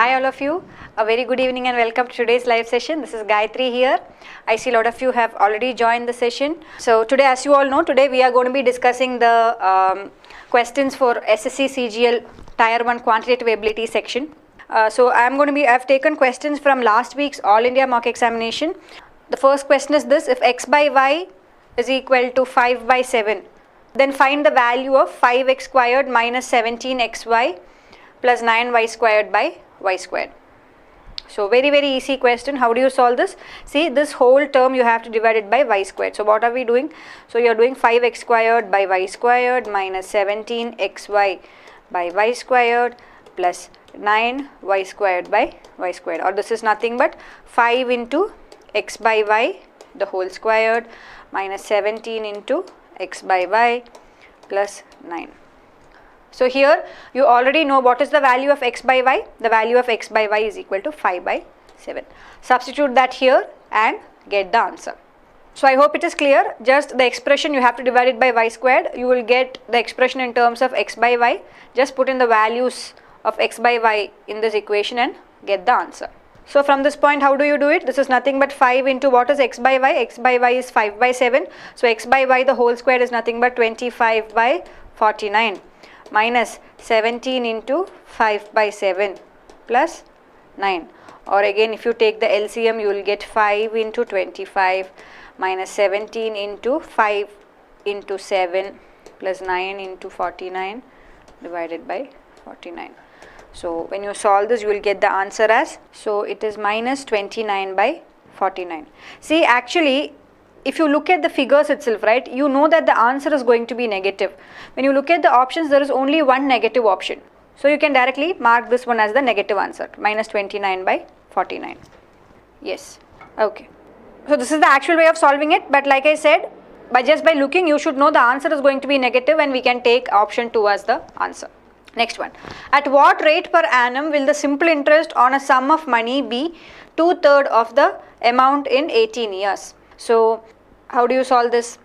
Hi all of you, a very good evening and welcome to today's live session. This is Gayatri here. I see a lot of you have already joined the session. So today, as you all know, today we are going to be discussing the questions for SSC CGL Tier 1 Quantitative Ability section. I've taken questions from last week's All India mock examination. The first question is this: if x by y is equal to 5 by 7, then find the value of 5x squared minus 17xy plus 9y squared by y squared. So very easy question. How do you solve this? See, this whole term you have to divide it by y squared. So what are we doing? So you are doing 5x squared by y squared minus 17xy by y squared plus 9y squared by y squared, or this is nothing but 5 into x by y the whole squared minus 17 into x by y plus 9. So here you already know what is the value of x by y. The value of x by y is equal to 5 by 7. Substitute that here and get the answer. So I hope it is clear. Just the expression you have to divide it by y squared. You will get the expression in terms of x by y. Just put in the values of x by y in this equation and get the answer. So from this point, how do you do it? This is nothing but 5 into what is x by y? X by y is 5 by 7. So x by y the whole square is nothing but 25 by 49. Minus 17 into 5 by 7 plus 9, or again if you take the LCM you will get 5 into 25 minus 17 into 5 into 7 plus 9 into 49 divided by 49. So when you solve this you will get the answer as, so it is minus 29 by 49. See, actually if you look at the figures itself, right, you know that the answer is going to be negative. When you look at the options, there is only one negative option. So you can directly mark this one as the negative answer, minus 29 by 49. Yes, okay. So this is the actual way of solving it, but like I said, just by looking, you should know the answer is going to be negative and we can take option 2 as the answer. Next one. At what rate per annum will the simple interest on a sum of money be 2/3 of the amount in 18 years? So how do you solve this?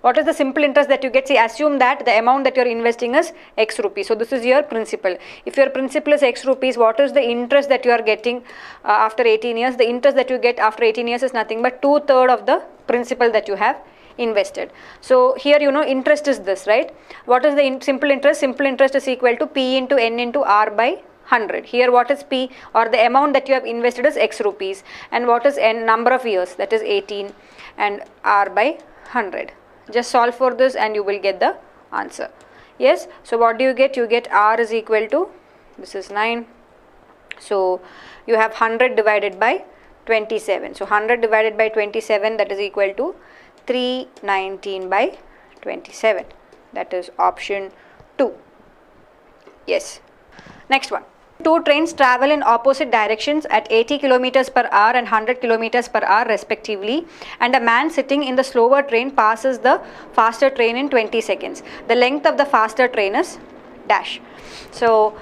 What is the simple interest that you get? See, assume that the amount that you are investing is x rupees. So this is your principal. If your principal is x rupees, what is the interest that you are getting after 18 years? The interest that you get after 18 years is nothing but 2/3 of the principal that you have invested. So here you know interest is this, right? What is the simple interest? Simple interest is equal to P into N into R by 100. Here what is P, or the amount that you have invested is x rupees, and what is N, number of years, that is 18, and R by 100. Just solve for this and you will get the answer. Yes, so what do you get? You get R is equal to, this is 9, so you have 100 divided by 27. So 100 divided by 27, that is equal to 319 by 27. That is option 2. Yes. Next one. Two trains travel in opposite directions at 80 km per hour and 100 km per hour respectively, and a man sitting in the slower train passes the faster train in 20 seconds. The length of the faster train is dash. So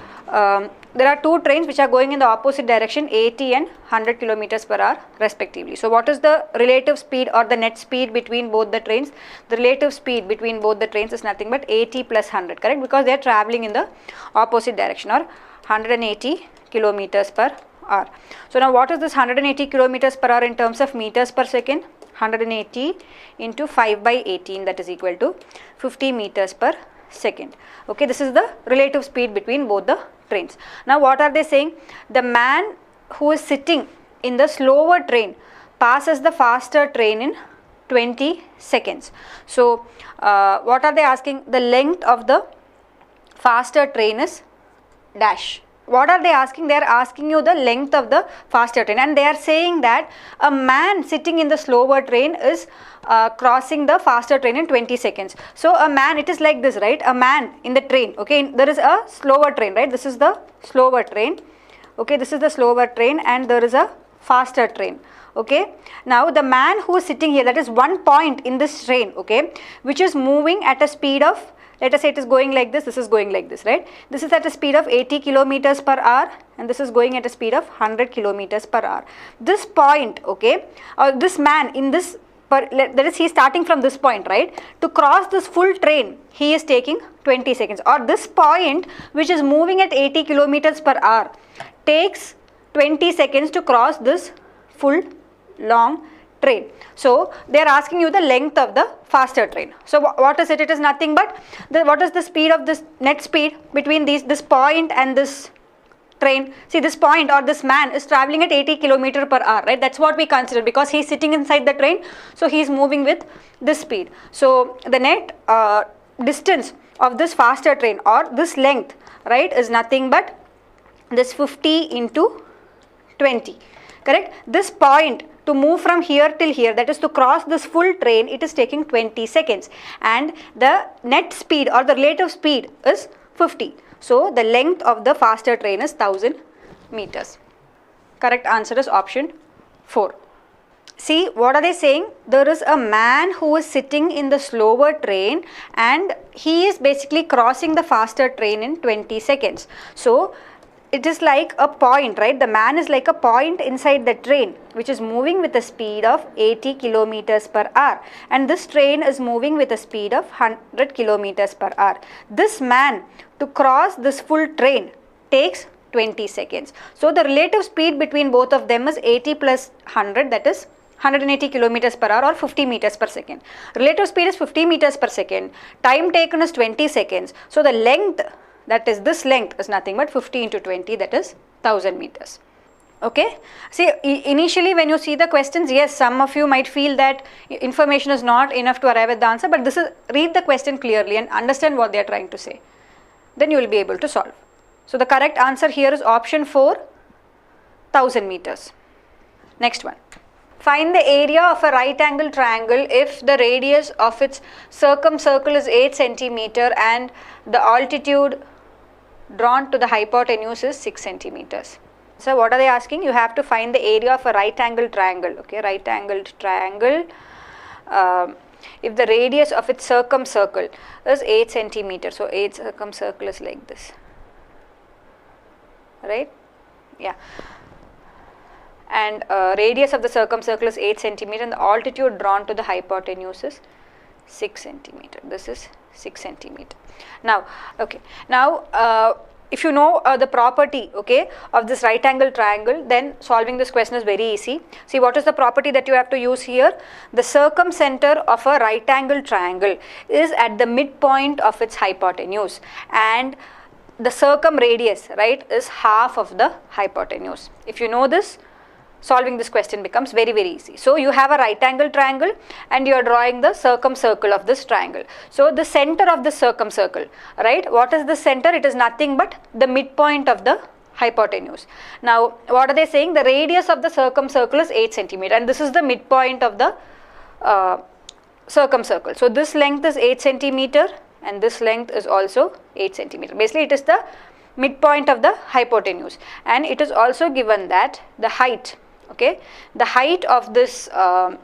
there are two trains which are going in the opposite direction, 80 and 100 km per hour respectively. So what is the relative speed or the net speed between both the trains? The relative speed between both the trains is nothing but 80 plus 100, correct? Because they are traveling in the opposite direction, or 180 kilometers per hour. So now what is this 180 kilometers per hour in terms of meters per second? 180 into 5 by 18, that is equal to 50 meters per second. Okay, this is the relative speed between both the trains. Now what are they saying? The man who is sitting in the slower train passes the faster train in 20 seconds. So what are they asking? The length of the faster train is dash. What are they asking? They are asking you the length of the faster train, and they are saying that a man sitting in the slower train is crossing the faster train in 20 seconds. So a man, it is like this, right? A man in the train, okay, there is a slower train, right? This is the slower train, okay, this is the slower train, and there is a faster train. Okay, now the man who is sitting here, that is one point in this train, okay, which is moving at a speed of, let us say it is going like this is going like this, right? This is at a speed of 80 kilometers per hour and this is going at a speed of 100 kilometers per hour. This point, okay, or this man in this, that is he is starting from this point, right? To cross this full train, he is taking 20 seconds, or this point which is moving at 80 kilometers per hour takes 20 seconds to cross this full long train. So they are asking you the length of the faster train. So what is it? It is nothing but what is the speed of this net speed between this point and this train. See, this point or this man is traveling at 80 km per hour, right? That's what we consider because he is sitting inside the train, so he is moving with this speed. So the net distance of this faster train or this length, right, is nothing but this 50 into 20, correct? This point to move from here till here, that is to cross this full train, it is taking 20 seconds and the net speed or the relative speed is 50. So the length of the faster train is 1000 meters. Correct answer is option 4. See, what are they saying? There is a man who is sitting in the slower train and he is basically crossing the faster train in 20 seconds. So it is like a point, right? The man is like a point inside the train which is moving with a speed of 80 kilometers per hour and this train is moving with a speed of 100 kilometers per hour. This man to cross this full train takes 20 seconds. So the relative speed between both of them is 80 plus 100, that is 180 kilometers per hour or 50 meters per second. Relative speed is 50 meters per second. Time taken is 20 seconds. So the length, that is this length, is nothing but 50 into 20, that is 1000 meters. Okay. See, initially when you see the questions, yes, some of you might feel that information is not enough to arrive at the answer, but this is, read the question clearly and understand what they are trying to say. Then you will be able to solve. So the correct answer here is option 4, 1000 meters. Next one. Find the area of a right angle triangle if the radius of its circumcircle is 8 centimeter and the altitude drawn to the hypotenuse is 6 centimeters. So what are they asking? You have to find the area of a right angle triangle. Okay, right angled triangle. If the radius of its circumcircle is 8 centimeters, so 8 circumcircle is like this, right? Yeah. And radius of the circumcircle is 8 centimeter and the altitude drawn to the hypotenuse is 6 centimeter. This is 6 centimeter. Now, okay. Now, if you know the property, okay, of this right angle triangle, then solving this question is very easy. See, what is the property that you have to use here? The circumcenter of a right angle triangle is at the midpoint of its hypotenuse and the circumradius, right, is half of the hypotenuse. If you know this, solving this question becomes very, very easy. So you have a right angle triangle and you are drawing the circumcircle of this triangle. So the center of the circumcircle, right, what is the center? It is nothing but the midpoint of the hypotenuse. Now what are they saying? The radius of the circumcircle is 8 centimeter and this is the midpoint of the circumcircle. So this length is 8 centimeter and this length is also 8 centimeter. Basically it is the midpoint of the hypotenuse and it is also given that the height, okay, the height of this, the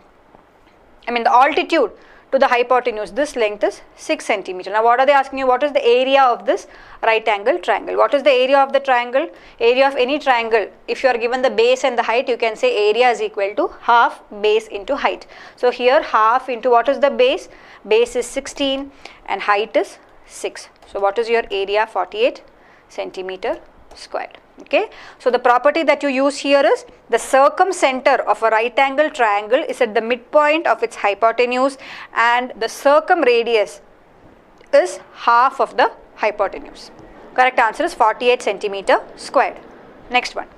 altitude to the hypotenuse, this length is 6 centimeter. Now what are they asking you? What is the area of this right angle triangle? What is the area of the triangle? Area of any triangle, if you are given the base and the height, you can say area is equal to half base into height. So here half into what is the base? Base is 16 and height is 6. So what is your area? 48 centimeter squared. Okay, so the property that you use here is the circumcenter of a right angle triangle is at the midpoint of its hypotenuse and the circumradius is half of the hypotenuse. Correct answer is 48 centimeter squared. Next one.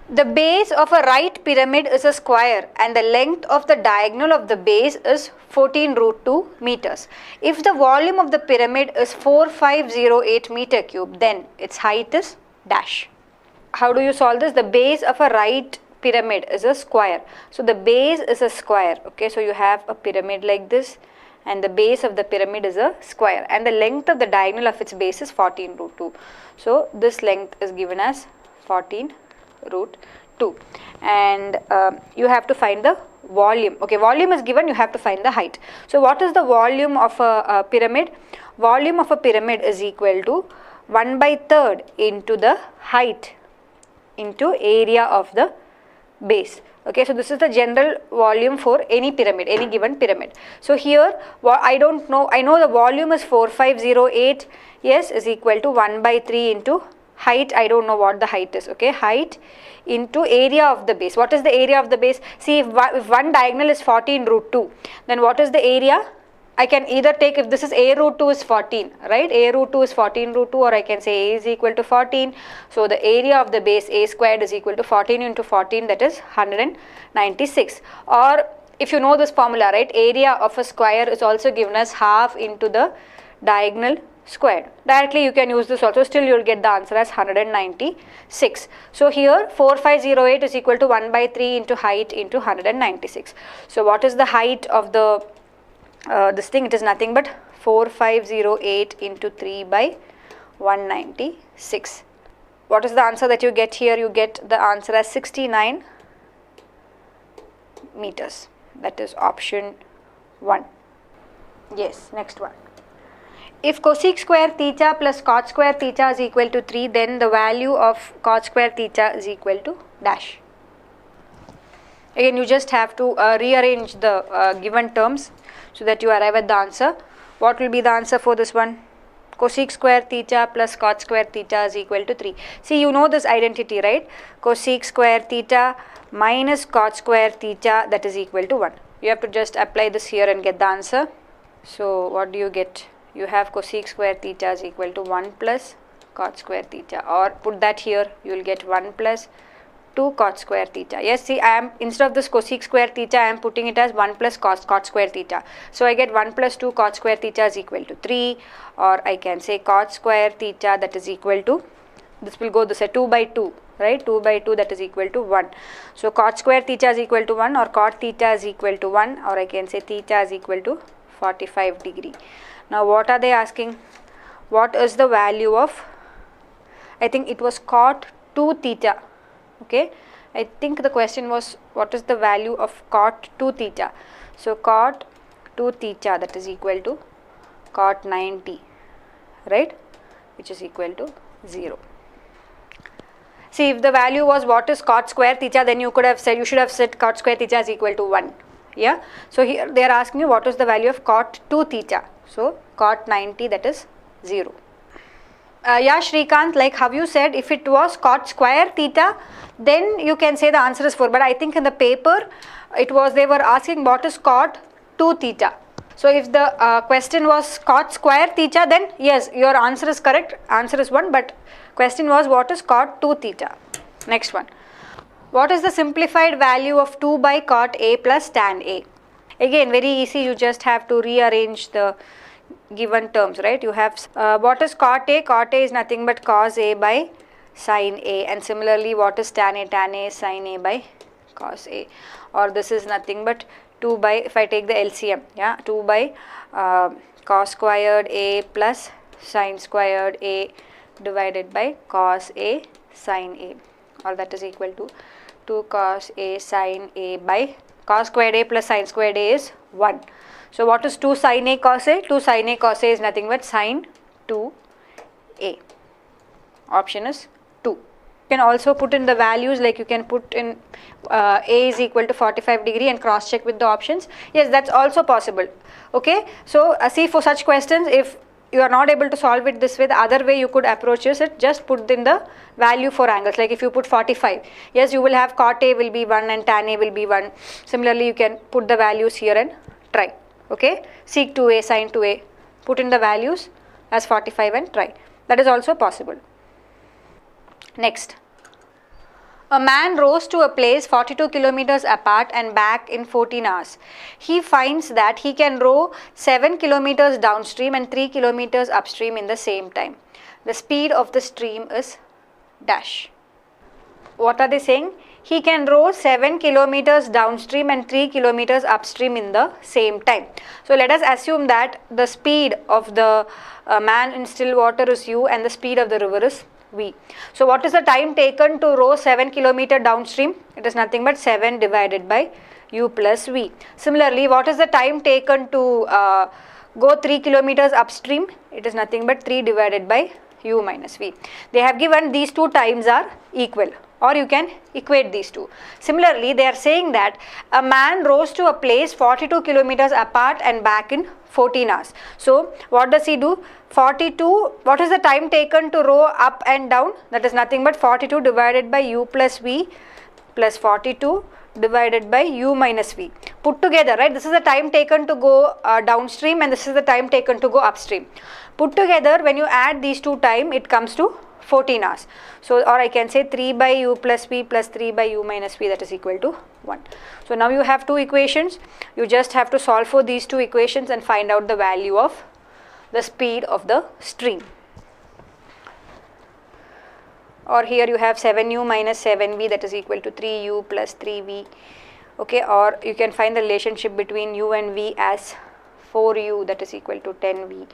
The base of a right pyramid is a square and the length of the diagonal of the base is 14 root 2 meters. If the volume of the pyramid is 4508 meter cube, then its height is dash. How do you solve this? The base of a right pyramid is a square. So the base is a square. Okay, so you have a pyramid like this and the base of the pyramid is a square and the length of the diagonal of its base is 14 root 2. So this length is given as 14 root 2 and you have to find the volume. Okay, volume is given, you have to find the height. So what is the volume of a pyramid? Volume of a pyramid is equal to 1/3 into the height into area of the base. Okay, so this is the general volume for any pyramid, any given pyramid. So here I don't know, I know the volume is 4508, yes, is equal to 1/3 into height, I don't know what the height is, okay, height into area of the base. What is the area of the base? See, if one diagonal is 14 root 2, then what is the area? I can either take, if this is a root 2 is 14, right, a root 2 is 14 root 2, or I can say a is equal to 14. So the area of the base a squared is equal to 14 into 14, that is 196. Or if you know this formula, right, area of a square is also given as half into the diagonal squared. Directly you can use this also, still you will get the answer as 196. So here 4508 is equal to 1 by 3 into height into 196. So what is the height of the this thing? It is nothing but 4508 into 3 by 196. What is the answer that you get here? You get the answer as 69 meters. That is option 1. Yes, next one. If cosec square theta plus cot square theta is equal to 3, then the value of cot square theta is equal to dash. Again, you just have to rearrange the given terms so that you arrive at the answer. What will be the answer for this one? Cosec square theta plus cot square theta is equal to 3. See, you know this identity, right? Cosec square theta minus cot square theta, that is equal to 1. You have to just apply this here and get the answer. So what do you get? You have cosec square theta is equal to 1 plus cot square theta, or put that here, you will get 1 plus 2 cot square theta. Yes, see, I am, instead of this cosec square theta, I am putting it as 1 plus cot square theta. So I get 1 plus 2 cot square theta is equal to 3, or I can say cot square theta, that is equal to, this will go this way, 2 by 2, right, 2 by 2, that is equal to 1. So cot square theta is equal to 1, or cot theta is equal to 1, or I can say theta is equal to 45 degree. Now what are they asking? What is the value of, I think it was cot 2 theta. Okay, I think the question was what is the value of cot 2 theta. So cot 2 theta, that is equal to cot 90, right, which is equal to 0. See, if the value was what is cot square theta, then you could have said, you should have said cot square theta is equal to 1. Yeah, so here they are asking you what is the value of cot 2 theta. So cot 90, that is 0. Yeah, Shrikant, like how you said, if it was cot square theta, then you can say the answer is 4. But I think in the paper, it was, they were asking what is cot 2 theta. So if the question was cot square theta, then yes, your answer is correct. Answer is 1. But question was what is cot 2 theta. Next one. What is the simplified value of 2 by cot A plus tan A? Again, very easy. You just have to rearrange the given terms, right? You have what is cot A? Cot A is nothing but cos A by sin A, and similarly what is tan A? Tan A is sin A by cos A, or this is nothing but 2 by, if I take the LCM, yeah, 2 by cos squared A plus sin squared A divided by cos A sin A, or that is equal to 2 cos A sin A by cos squared A plus sin squared A is 1. So what is 2 sin A cos A? 2 sin A cos A is nothing but sin 2A. Option is 2. You can also put in the values, like you can put in A is equal to 45 degree and cross check with the options. Yes, that's also possible. Okay, so see, for such questions, if you are not able to solve it this way, the other way you could approach is it, just put in the value for angles. Like if you put 45, yes, you will have cot A will be 1 and tan A will be 1. Similarly, you can put the values here and try. Okay, sec 2A, sin 2A, put in the values as 45 and try. That is also possible. Next. A man rows to a place 42 kilometers apart and back in 14 hours. He finds that he can row 7 kilometers downstream and 3 kilometers upstream in the same time. The speed of the stream is dash. What are they saying? He can row 7 kilometers downstream and 3 kilometers upstream in the same time. So let us assume that the speed of the man in still water is u and the speed of the river is v. So what is the time taken to row 7 kilometer downstream? It is nothing but 7 divided by u plus v. Similarly, what is the time taken to go 3 kilometers upstream? It is nothing but 3 divided by u minus v. They have given these two times are equal. or you can equate these two. Similarly, they are saying that a man rose to a place 42 kilometers apart and back in 14 hours. So what does he do? 42, what is the time taken to row up and down? That is nothing but 42 divided by u plus v plus 42 divided by u minus v. Put together, right? This is the time taken to go downstream and this is the time taken to go upstream. Put together, when you add these two time, it comes to 14 hours. So, or I can say 3 by u plus v plus 3 by u minus v, that is equal to 1. So now you have two equations. You just have to solve for these two equations and find out the value of the speed of the stream. Or here you have 7u minus 7v, that is equal to 3u plus 3v. Okay, or you can find the relationship between u and v as 4u, that is equal to 10v,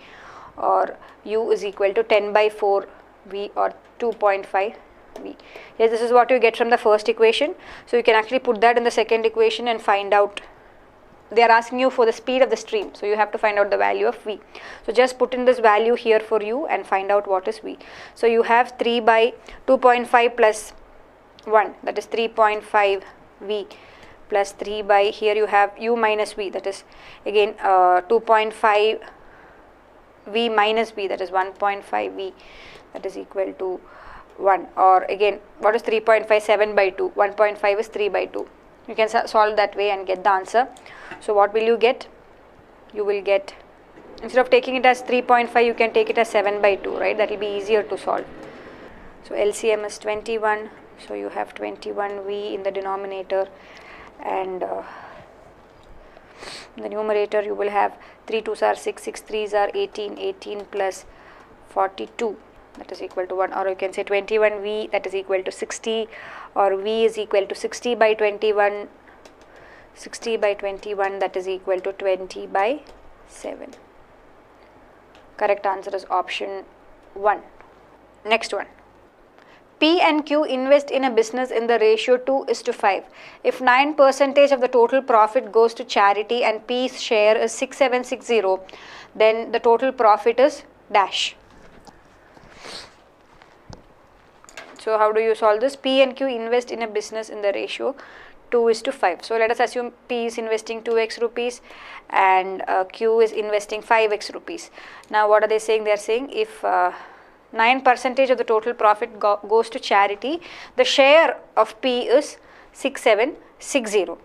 or u is equal to 10 by 4v or 2.5v. Yes, this is what you get from the first equation. So you can actually put that in the second equation and find out. They are asking you for the speed of the stream, so you have to find out the value of v. So just put in this value here for u and find out what is v. So you have 3 by 2.5 plus 1, that is 3.5v plus 3 by, here you have u minus v, that is again 2.5v minus v, that is 1.5v, that is equal to 1. Or again, what is 3.5? 7 by 2, 1.5 is 3 by 2. You can solve that way and get the answer. So what will you get? You will get, instead of taking it as 3.5, you can take it as 7 by 2, right? That will be easier to solve. So LCM is 21, so you have 21v in the denominator, and in the numerator you will have 3 2s are 6, 6 3s are 18, 18 plus 42, that is equal to 1. Or you can say 21v, that is equal to 60, or v is equal to 60 by 21, 60 by 21, that is equal to 20 by 7. Correct answer is option 1. Next one. P and Q invest in a business in the ratio 2:5. If 9% of the total profit goes to charity and P's share is 6760, then the total profit is dash. So how do you solve this? P and Q invest in a business in the ratio 2:5. So let us assume P is investing 2x rupees and Q is investing 5x rupees. Now what are they saying? They are saying if 9% of the total profit goes to charity, the share of P is 6760.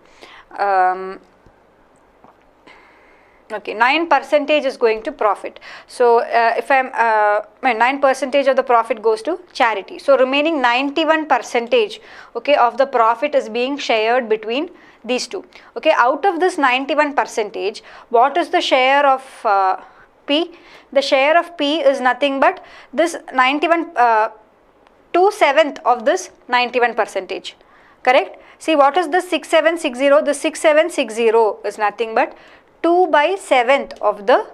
Okay, 9% is going to profit. So if I'm 9% of the profit goes to charity. So remaining 91%, okay, of the profit is being shared between these two. Okay, out of this 91%, what is the share of P? The share of P is nothing but this 2/7 of this 91%. Correct? See, what is this 6760? The 6760 is nothing but 2/7 of the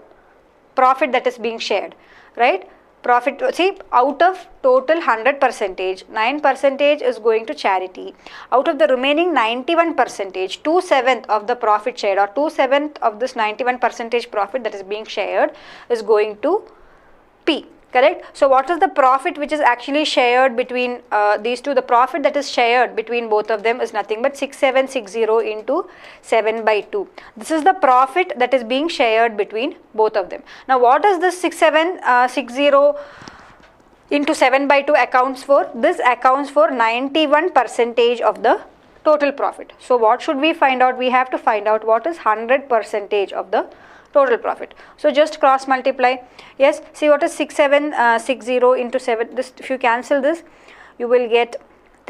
profit that is being shared, right? Profit, see, out of total 100%, 9% is going to charity. Out of the remaining 91%, 2/7 of the profit shared, or 2/7 of this 91% profit that is being shared is going to P. Correct? So what is the profit which is actually shared between these two? The profit that is shared between both of them is nothing but 6760 into 7/2. This is the profit that is being shared between both of them. Now what does this 6760 into 7/2 accounts for? This accounts for 91% of the total profit. So what should we find out? We have to find out what is 100% of the total profit. So just cross multiply. Yes, see what is 6760 into 7. This, if you cancel this, you will get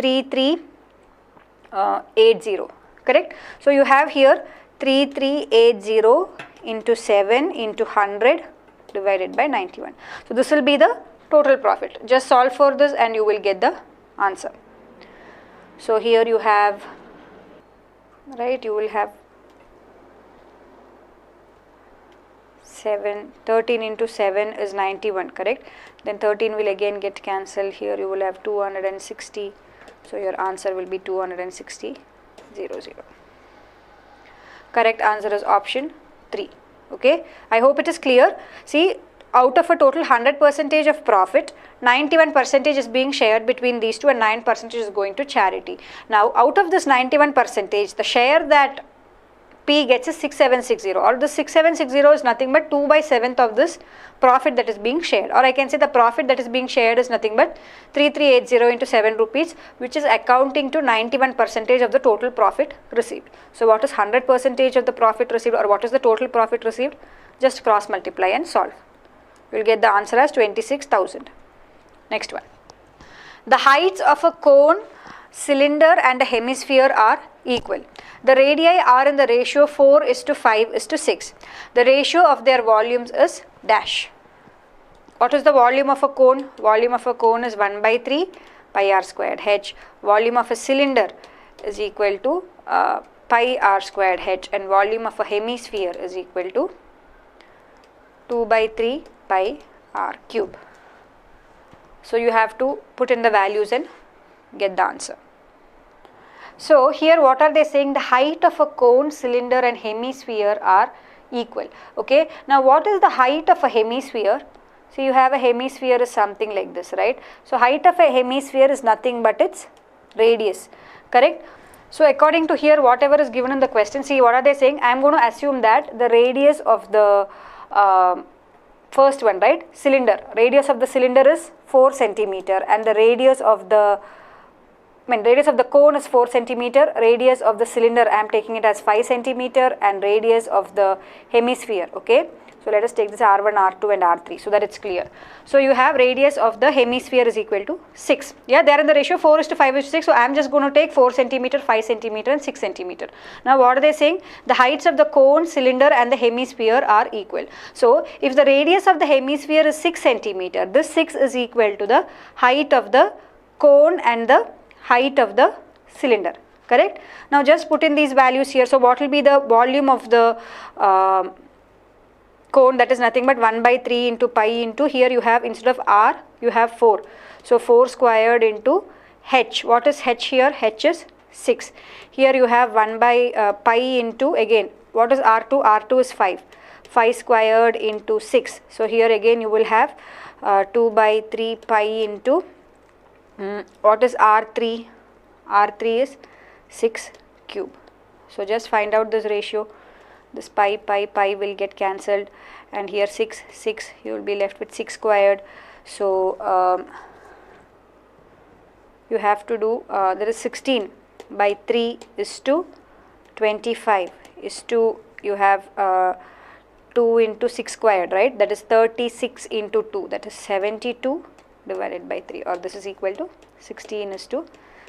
3380. Correct? So you have here 3380 into 7 into 100 divided by 91. So this will be the total profit. Just solve for this and you will get the answer. So here you have, right, you will have 13 into 7 is 91, correct? Then 13 will again get cancelled. Here you will have 260. So your answer will be 260. Correct answer is option 3. Okay, I hope it is clear. See, out of a total 100% of profit, 91% is being shared between these two and 9% is going to charity. Now out of this 91%, the share that P gets is 6760, or the 6760 is nothing but 2/7 of this profit that is being shared, or I can say the profit that is being shared is nothing but 3380 into 7 rupees, which is accounting to 91% of the total profit received. So what is 100% of the profit received, or what is the total profit received? Just cross multiply and solve. You will get the answer as 26,000. Next one. The heights of a cone, cylinder and a hemisphere are equal. The radii are in the ratio 4:5:6. The ratio of their volumes is dash. What is the volume of a cone? Volume of a cone is 1/3 pi r squared h. Volume of a cylinder is equal to pi r squared h, and volume of a hemisphere is equal to 2/3 pi r cube. So you have to put in the values and get the answer. So here what are they saying? The height of a cone, cylinder and hemisphere are equal. Okay. Now what is the height of a hemisphere? So you have a hemisphere is something like this, right? So height of a hemisphere is nothing but its radius, correct? So according to here, whatever is given in the question, see what are they saying? I am going to assume that the radius of the first one, right, cylinder, radius of the cylinder is 4 centimeter, and the radius of the radius of the cone is 4 centimeter, radius of the cylinder I am taking it as 5 centimeter, and radius of the hemisphere. Okay, so let us take this R1, R2 and R3 so that it's clear. So you have radius of the hemisphere is equal to 6. Yeah, they are in the ratio 4:5:6. So I am just going to take 4 centimeter, 5 centimeter and 6 centimeter. Now what are they saying? The heights of the cone, cylinder and the hemisphere are equal. So if the radius of the hemisphere is 6 centimeter, this 6 is equal to the height of the cone and the height of the cylinder, correct? Now just put in these values here. So what will be the volume of the cone? That is nothing but 1/3 into pi into, here you have instead of r you have 4. So 4 squared into h. What is h here? h is 6. Here you have 1 by pi into, again what is r2? r2 is 5. 5 squared into 6. So here again you will have 2/3 pi into what is r3? r3 is 6 cube. So just find out this ratio. This pi will get cancelled, and here 6 you will be left with 6 squared. So you have to do there is 16 by 3 is to 25 is to, you have 2 into 6 squared, right? That is 36 into 2, that is 72 divided by 3, or this is equal to 16 is to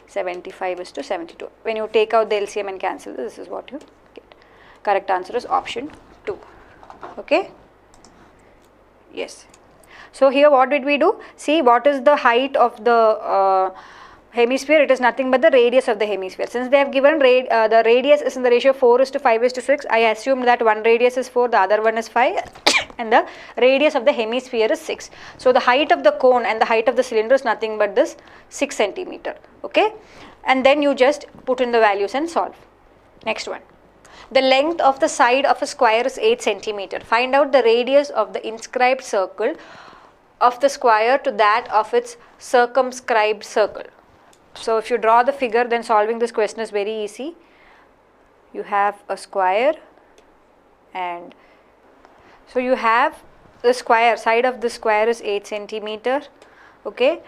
75 is to 72. When you take out the LCM and cancel this is what you get. Correct answer is option 2. Okay. Yes. So here what did we do? See, what is the height of the hemisphere? It is nothing but the radius of the hemisphere. Since they have given the radius is in the ratio 4:5:6, I assume that one radius is 4, the other one is 5 and the radius of the hemisphere is 6. So the height of the cone and the height of the cylinder is nothing but this 6 centimeter. Okay, and then you just put in the values and solve. Next one. The length of the side of a square is 8 centimeter. Find out the radius of the inscribed circle of the square to that of its circumscribed circle. So if you draw the figure, then solving this question is very easy. You have a square, and so you have the square, side of the square is 8 centimeter. Okay,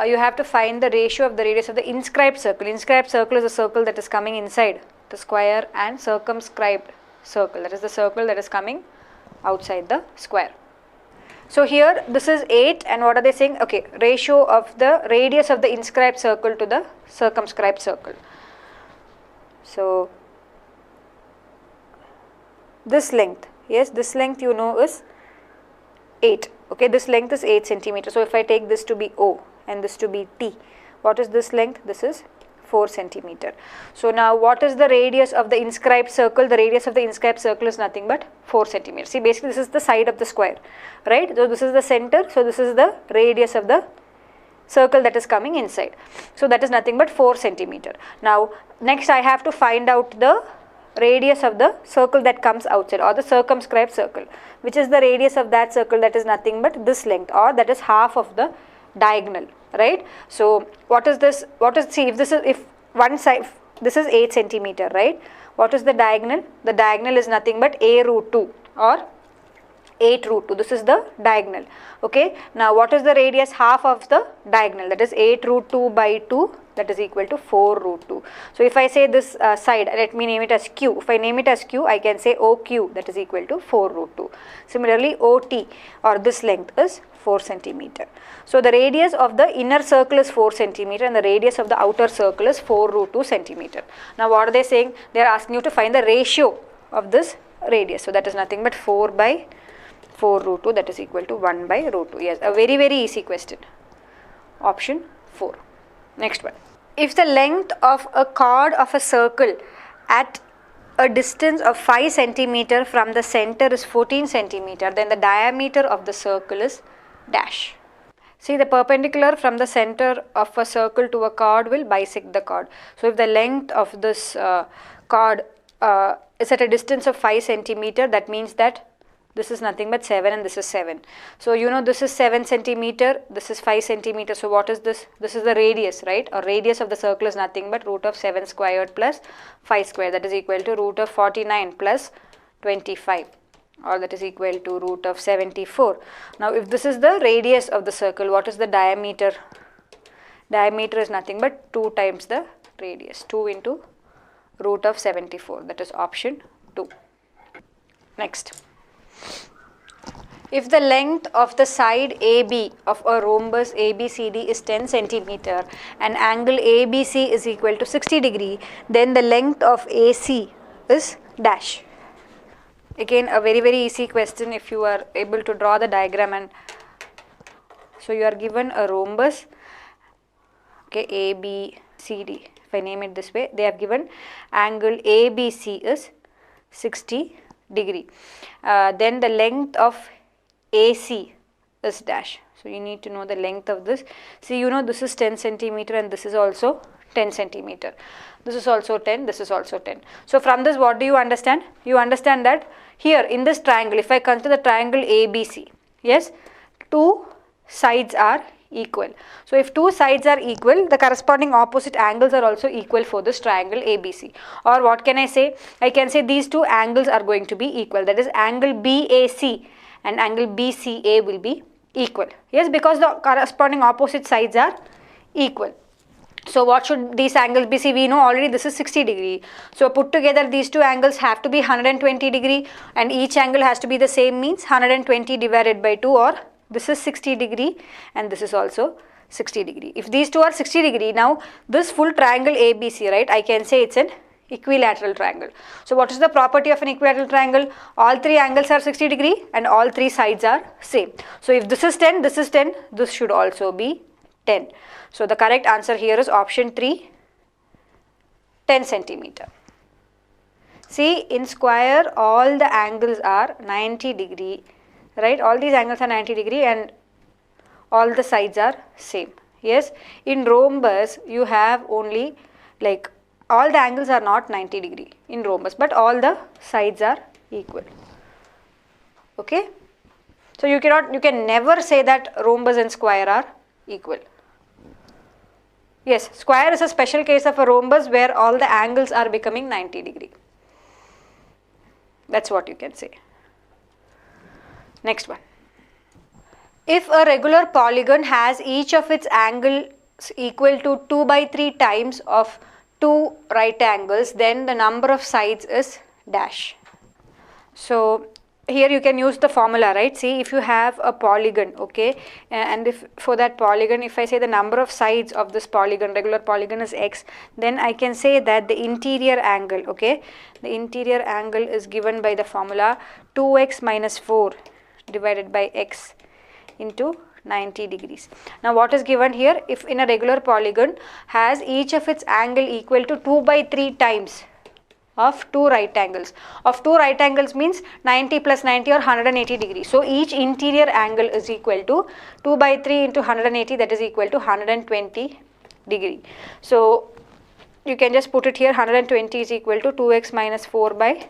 you have to find the ratio of the radius of the inscribed circle. Inscribed circle is a circle that is coming inside the square, and circumscribed circle, that is the circle that is coming outside the square. So here this is 8, and what are they saying? Okay, ratio of the radius of the inscribed circle to the circumscribed circle. So this length, yes, this length you know is 8. Okay, this length is 8 centimeter. So if I take this to be O and this to be T, what is this length? This is 4 centimeter. So now what is the radius of the inscribed circle? The radius of the inscribed circle is nothing but 4 centimeter. See, basically this is the side of the square, right? So this is the center. So this is the radius of the circle that is coming inside. So that is nothing but 4 centimeter. Now next I have to find out the radius of the circle that comes outside, or the circumscribed circle, which is the radius of that circle, that is nothing but this length, or that is half of the diagonal, right? So what is this? See, if one side, this is 8 centimeter, right? What is the diagonal? The diagonal is nothing but a root 2 or 8 root 2. This is the diagonal. Okay. Now what is the radius? Half of the diagonal, that is 8 root 2 by 2, that is equal to 4 root 2. So if I say this side, let me name it as Q. If I name it as Q, I can say OQ, that is equal to 4 root 2. Similarly, OT, or this length, is 4 centimeter. So the radius of the inner circle is 4 centimeter and the radius of the outer circle is 4 root 2 centimeter. Now what are they saying? They are asking you to find the ratio of this radius. So that is nothing but 4 by 4 root 2, that is equal to 1 by root 2. Yes, a very, very easy question. Option 4. Next one. If the length of a chord of a circle at a distance of 5 centimeter from the center is 14 centimeter, then the diameter of the circle is dash. See, the perpendicular from the center of a circle to a chord will bisect the chord. So if the length of this chord is at a distance of 5 centimeter, that means that this is nothing but 7 and this is 7. So you know this is 7 centimeter, this is 5 centimeter. So what is this? This is the radius, right? Or radius of the circle is nothing but root of 7 squared plus 5 squared, that is equal to root of 49 plus 25, or that is equal to root of 74. Now if this is the radius of the circle, what is the diameter? Diameter is nothing but 2 times the radius, 2 into root of 74, that is option 2. Next. If the length of the side AB of a rhombus ABCD is 10 centimeter and angle ABC is equal to 60 degree, then the length of AC is dash. Again, a very, very easy question if you are able to draw the diagram. And so you are given a rhombus, okay, ABCD. If I name it this way, they have given angle ABC is 60 degree. Then the length of AC is dash. So you need to know the length of this. See, you know this is 10 centimeter and this is also 10 centimeter. This is also 10, this is also 10. So from this, what do you understand? You understand that here in this triangle, if I consider the triangle ABC, yes, 2 sides are equal. So if 2 sides are equal, the corresponding opposite angles are also equal for this triangle ABC. Or what can I say? I can say these 2 angles are going to be equal. That is, angle BAC and angle BCA will be equal. Yes, because the corresponding opposite sides are equal. So what should these angles be? See, we know already this is 60 degree. So put together these 2 angles have to be 120 degree, and each angle has to be the same, means 120 divided by 2, or this is 60 degree and this is also 60 degree. If these 2 are 60 degree, now this full triangle ABC, right, I can say it's an equilateral triangle. So what is the property of an equilateral triangle? All 3 angles are 60 degree and all 3 sides are same. So if this is 10, this is 10, this should also be 10. So the correct answer here is option 3, 10 centimeter. See, in square all the angles are 90 degree, right? All these angles are 90 degree and all the sides are same. Yes, in rhombus you have only, like, all the angles are not 90 degree in rhombus, but all the sides are equal. Okay, so you can never say that rhombus and square are equal. Yes, square is a special case of a rhombus where all the angles are becoming 90 degree. That's what you can say. Next one. If a regular polygon has each of its angles equal to 2 by 3 times of 2 right angles, then the number of sides is dash. So here you can use the formula, right? See, if you have a polygon, okay, and if for that polygon, if I say the number of sides of this polygon, regular polygon is x, then I can say that the interior angle, okay, the interior angle is given by the formula 2x minus 4 divided by x into 90 degrees. Now what is given here? If in a regular polygon has each of its angle equal to 2 by 3 times of 2 right angles. Of 2 right angles means 90 plus 90 or 180 degrees. So each interior angle is equal to 2 by 3 into 180, that is equal to 120 degree. So you can just put it here, 120 is equal to 2x minus 4 by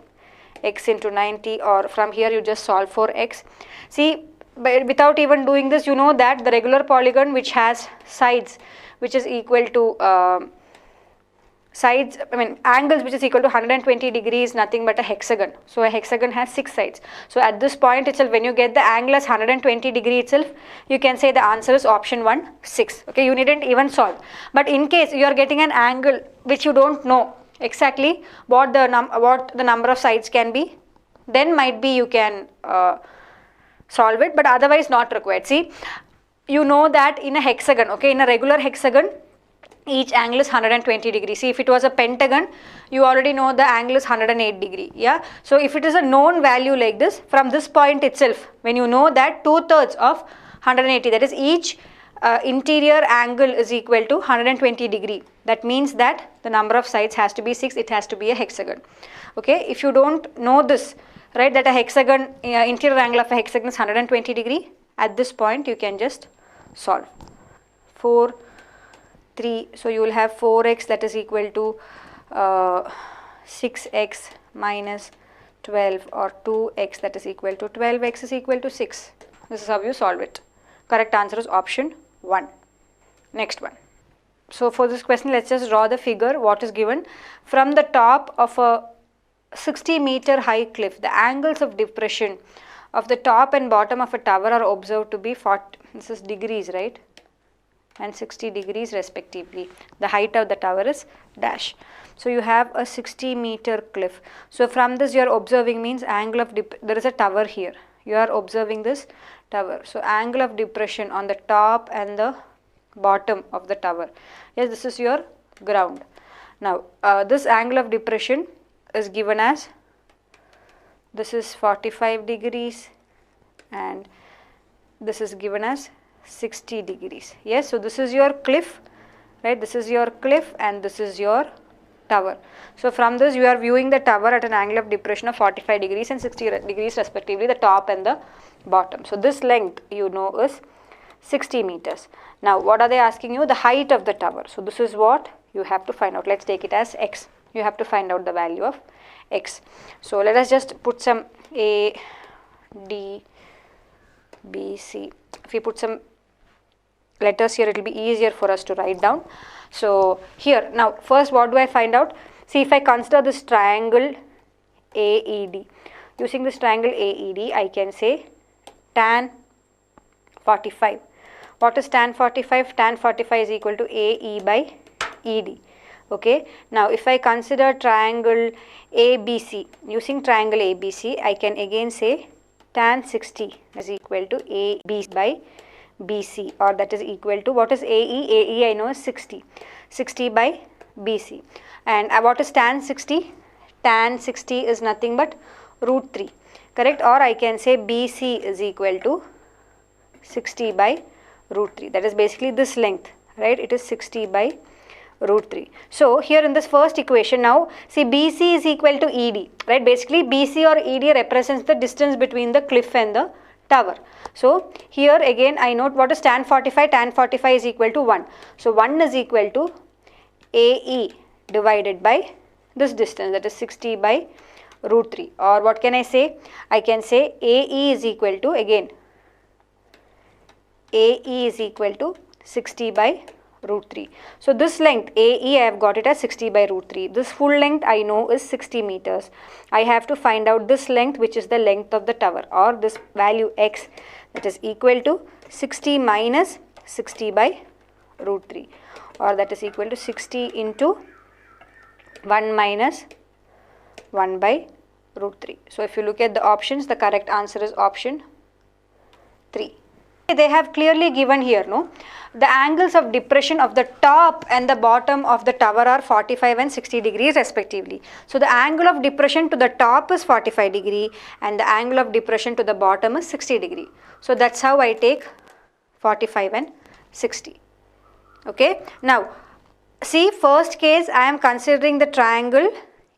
x into 90, or from here you just solve for x. See, without even doing this, you know that the regular polygon which has sides which is equal to angles which is equal to 120 degrees, nothing but a hexagon. So a hexagon has 6 sides. So at this point itself, when you get the angle as 120 degree itself, you can say the answer is option 1, 6. Okay, you needn't even solve. But in case you are getting an angle which you don't know exactly what the number of sides can be, then might be you can solve it, but otherwise not required. See, you know that in a hexagon, okay, in a regular hexagon, each angle is 120 degrees. See, if it was a pentagon, you already know the angle is 108 degree. Yeah. So if it is a known value like this, from this point itself, when you know that 2/3 of 180, that is each interior angle is equal to 120 degree. That means that the number of sides has to be 6. It has to be a hexagon. Okay. If you don't know this, right, that a hexagon, interior angle of a hexagon is 120 degree, at this point you can just solve. 4, 3, so you will have 4x, that is equal to 6x minus 12, or 2x, that is equal to 12x is equal to 6. This is how you solve it. Correct answer is option 1. Next one. So for this question, let's just draw the figure. What is given? From the top of a 60-meter high cliff, the angles of depression of the top and bottom of a tower are observed to be 40, this is degrees, right, and 60 degrees respectively. The height of the tower is dash. So you have a 60-meter cliff. So from this you are observing means angle of there is a tower here. You are observing this tower. So angle of depression on the top and the bottom of the tower. Yes, this is your ground. Now this angle of depression is given as, this is 45 degrees and this is given as 60 degrees. Yes, so this is your cliff, right, this is your cliff and this is your tower. So from this you are viewing the tower at an angle of depression of 45 degrees and 60 degrees respectively, the top and the bottom. So this length you know is 60 meters. Now what are they asking you? The height of the tower. So this is what you have to find out. Let's take it as x. You have to find out the value of x. So let us just put some A, D, B, C. If we put some letters here, it will be easier for us to write down. So here, now first what do I find out? See, if I consider this triangle AED, using this triangle AED, I can say tan 45. What is tan 45? Tan 45 is equal to AE by ED. Okay. Now if I consider triangle ABC, using triangle ABC, I can again say tan 60 is equal to AB by BC, or that is equal to, what is AE? AE I know is 60. 60 by BC. And what is tan 60? Tan 60 is nothing but root 3. Correct? Or I can say BC is equal to 60 by root 3. That is basically this length, right? It is 60 by root 3. So here in this first equation, now see, BC is equal to ED, right? Basically BC or ED represents the distance between the cliff and the tower. So here again I note what is tan 45. Tan 45 is equal to 1. So 1 is equal to AE divided by this distance, that is 60 by root 3. Or what can I say? I can say AE is equal to, again, AE is equal to 60 by root 3. So this length AE I have got it as 60 by root 3. This full length I know is 60 meters. I have to find out this length, which is the length of the tower, or this value x, that is equal to 60 minus 60 by root 3, or that is equal to 60 into 1 minus 1 by root 3. So if you look at the options, the correct answer is option 3. They have clearly given here, no, the angles of depression of the top and the bottom of the tower are 45 and 60 degrees respectively. So the angle of depression to the top is 45 degree and the angle of depression to the bottom is 60 degree. So that's how I take 45 and 60. Okay. Now see, first case I am considering the triangle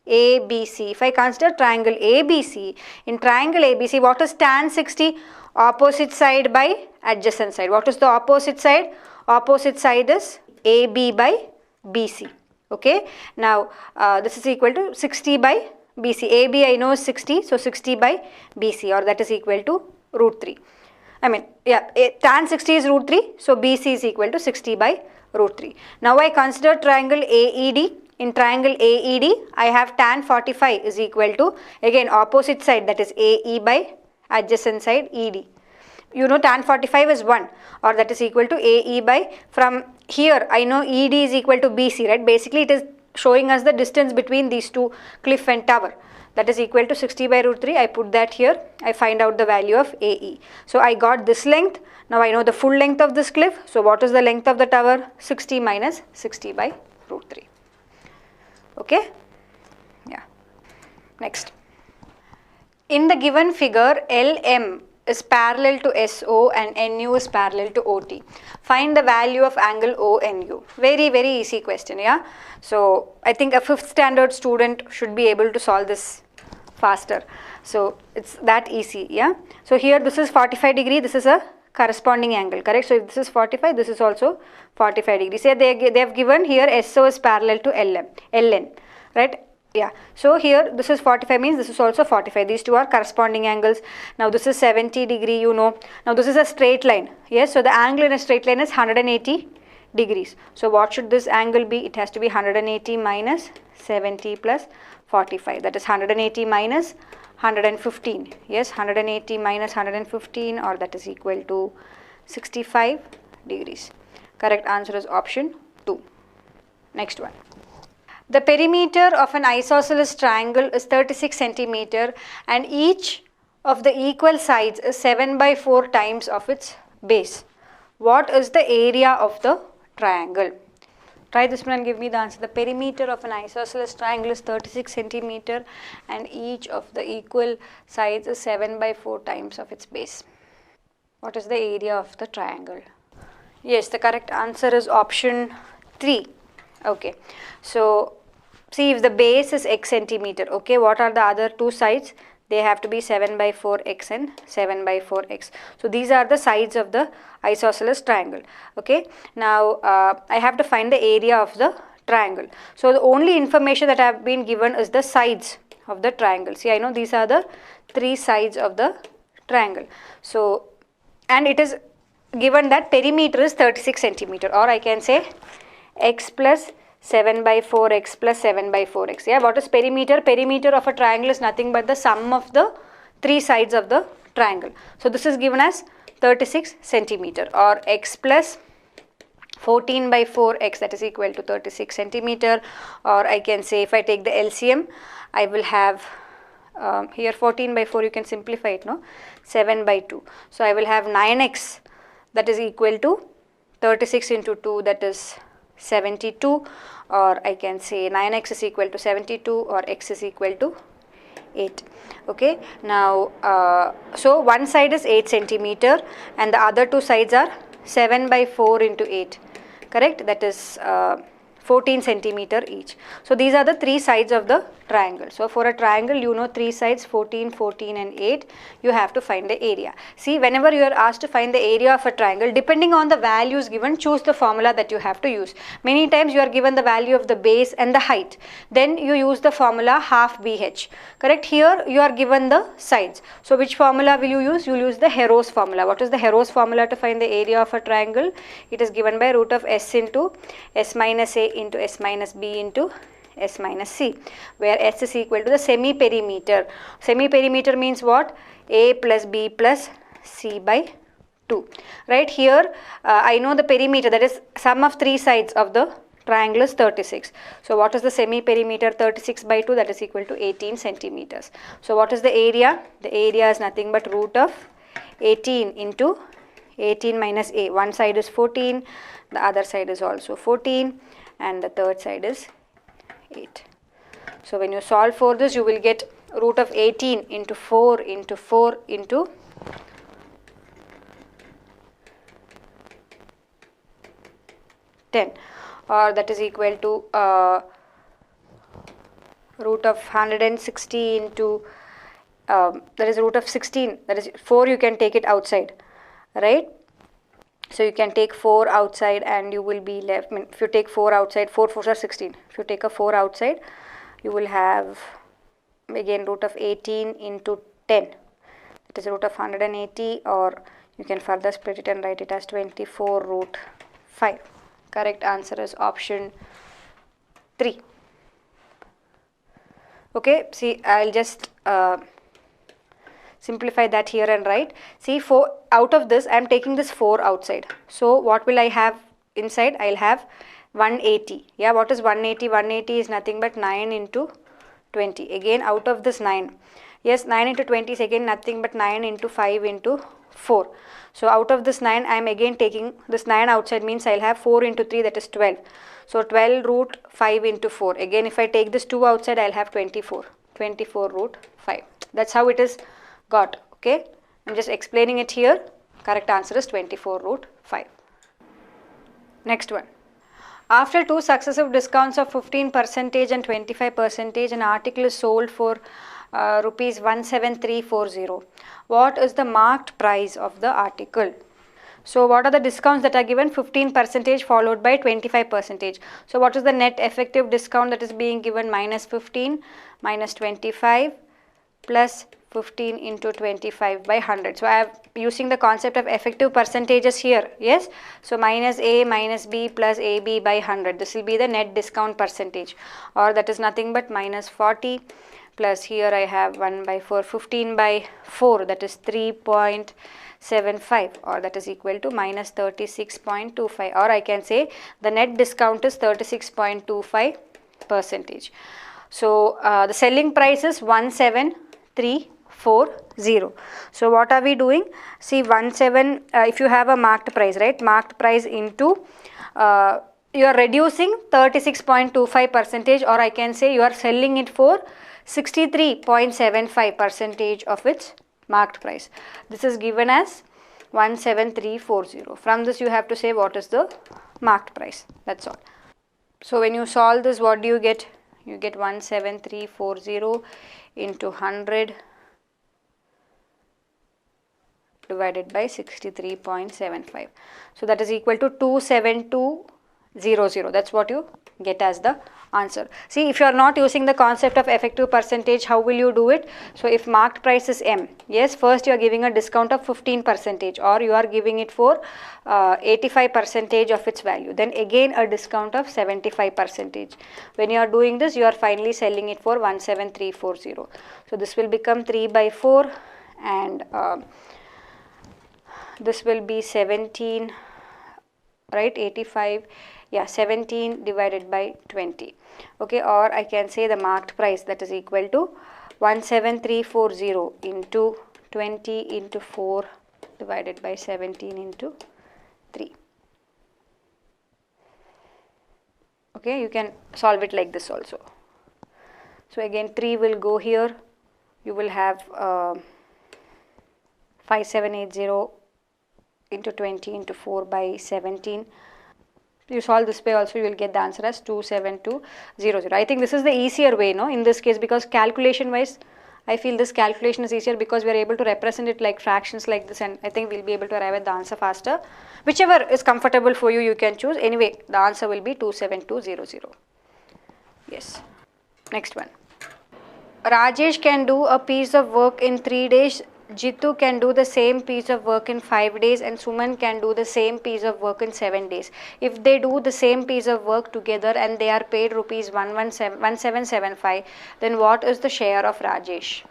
ABC. If I consider triangle ABC, in triangle ABC, what is tan 60? Opposite side by adjacent side. What is the opposite side? Opposite side is AB by BC. Okay, now this is equal to 60 by BC. AB I know is 60, so 60 by BC, or that is equal to root 3. I mean, yeah, tan 60 is root 3, so BC is equal to 60 by root 3. Now I consider triangle AED. In triangle AED, I have tan 45 is equal to, again, opposite side, that is AE by adjacent side ED. You know tan 45 is 1, or that is equal to AE by, from here I know ED is equal to BC, right? Basically it is showing us the distance between these two cliff and tower. That is equal to 60 by root 3. I put that here. I find out the value of AE. So I got this length. Now I know the full length of this cliff. So what is the length of the tower? 60 minus 60 by root 3. Okay? Yeah. Next. In the given figure, LM is parallel to SO and NU is parallel to OT. Find the value of angle ONU. Very, very easy question, yeah. So I think a 5th standard student should be able to solve this faster. So it's that easy, yeah. So here this is 45 degree, this is a corresponding angle, correct? So if this is 45, this is also 45 degrees. Say they have given here SO is parallel to LN, right? Yeah, so here this is 45 means this is also 45. These two are corresponding angles. Now this is 70 degree, you know. Now this is a straight line. Yes, so the angle in a straight line is 180 degrees. So what should this angle be? It has to be 180 minus 70 plus 45. That is 180 minus 115. Yes, 180 minus 115, or that is equal to 65 degrees. Correct answer is option 2. Next one. The perimeter of an isosceles triangle is 36 centimeter and each of the equal sides is 7 by 4 times of its base. What is the area of the triangle? Try this one and give me the answer. The perimeter of an isosceles triangle is 36 centimeter and each of the equal sides is 7 by 4 times of its base. What is the area of the triangle? Yes, the correct answer is option 3. Okay, so see, if the base is x centimeter, okay, what are the other two sides? They have to be 7 by 4x and 7 by 4x. So these are the sides of the isosceles triangle. Okay, now I have to find the area of the triangle. So the only information that I have been given is the sides of the triangle. See, I know these are the 3 sides of the triangle. So, and it is given that perimeter is 36 centimeter, or I can say x plus 7 by 4x plus 7 by 4x. Yeah, what is perimeter? Perimeter of a triangle is nothing but the sum of the 3 sides of the triangle. So this is given as 36 centimeter, or x plus 14 by 4x, that is equal to 36 centimeter, or I can say, if I take the LCM, I will have here 14 by 4, you can simplify it, no? 7 by 2. So I will have 9x, that is equal to 36 into 2, that is 72, or I can say 9x is equal to 72, or x is equal to 8. Okay, now so one side is 8 centimeter and the other two sides are 7 by 4 into 8, correct? That is 14 centimeter each. So these are the 3 sides of the triangle. So for a triangle, you know 3 sides, 14, 14 and 8, you have to find the area. See, whenever you are asked to find the area of a triangle, depending on the values given, choose the formula that you have to use. Many times you are given the value of the base and the height. Then you use the formula half BH, correct? Here you are given the sides. So which formula will you use? You will use the Heron's formula. What is the Heron's formula to find the area of a triangle? It is given by root of S into S minus A into S minus B into S minus C, where S is equal to the semi-perimeter. Semi-perimeter means what? A plus B plus C by 2. Right here, I know the perimeter, that is sum of 3 sides of the triangle is 36. So what is the semi-perimeter? 36 by 2, that is equal to 18 centimeters. So what is the area? The area is nothing but root of 18 into 18 minus A. One side is 14, the other side is also 14, and the third side is 8. So when you solve for this, you will get root of 18 into 4 into 4 into 10, or that is equal to root of 160 into that is root of 16, that is 4, you can take it outside, right? So you can take 4 outside and you will be left, if you take 4 outside, 4 4s are 16. If you take a 4 outside, you will have again root of 18 into 10. That is root of 180, or you can further split it and write it as 24 root 5. Correct answer is option 3. Okay, see, I'll just simplify that here and write. See, 4 out of this, I am taking this 4 outside. So what will I have inside? I'll have 180. Yeah, what is 180? 180 is nothing but 9 into 20. Again, out of this 9. Yes, 9 into 20 is again nothing but 9 into 5 into 4. So out of this 9, I am again taking this 9 outside, means I'll have 4 into 3, that is 12. So 12 root 5 into 4. Again, if I take this 2 outside, I'll have 24. 24 root 5. That's how it is got. Okay, I'm just explaining it here. Correct answer is 24 root 5. Next one. After 2 successive discounts of 15% and 25%, an article is sold for rupees 17340. What is the marked price of the article? So what are the discounts that are given? 15% followed by 25%. So what is the net effective discount that is being given? Minus 15 minus 25 plus 15 into 25 by 100. So I am using the concept of effective percentages here. Yes. So minus A minus B plus AB by 100. This will be the net discount percentage, or that is nothing but minus 40 plus here I have 1 by 4, 15 by 4, that is 3.75, or that is equal to minus 36.25, or I can say the net discount is 36.25%. So the selling price is 17340. So what are we doing? See, if you have a marked price, right? Marked price into you are reducing 36.25%, or I can say you are selling it for 63.75% of its marked price. This is given as 17340. From this you have to say what is the marked price. That's all. So when you solve this, what do you get? You get 17340 into 100 divided by 63.75. So that is equal to 27200. That's what you get as the answer. See, if you are not using the concept of effective percentage, how will you do it? So if marked price is M, yes, first you are giving a discount of 15%, or you are giving it for 85% of its value. Then again a discount of 75%. When you are doing this, you are finally selling it for 17340. So this will become 3 by 4 and this will be 17, right? 85. Yeah, 17 divided by 20. Okay, or I can say the marked price, that is equal to 17340 into 20 into 4 divided by 17 into 3. Okay, you can solve it like this also. So again 3 will go here. You will have 5780 into 20 into 4 by 17. You solve this way also, you will get the answer as 27200. I think this is the easier way, no, in this case, because calculation wise I feel this calculation is easier because we are able to represent it like fractions like this, and I think we will be able to arrive at the answer faster. Whichever is comfortable for you, you can choose. Anyway, the answer will be 27200. Yes. Next one. Rajesh can do a piece of work in 3 days. Jitu can do the same piece of work in 5 days, and Suman can do the same piece of work in 7 days. If they do the same piece of work together and they are paid rupees 1775, then what is the share of Rajesh?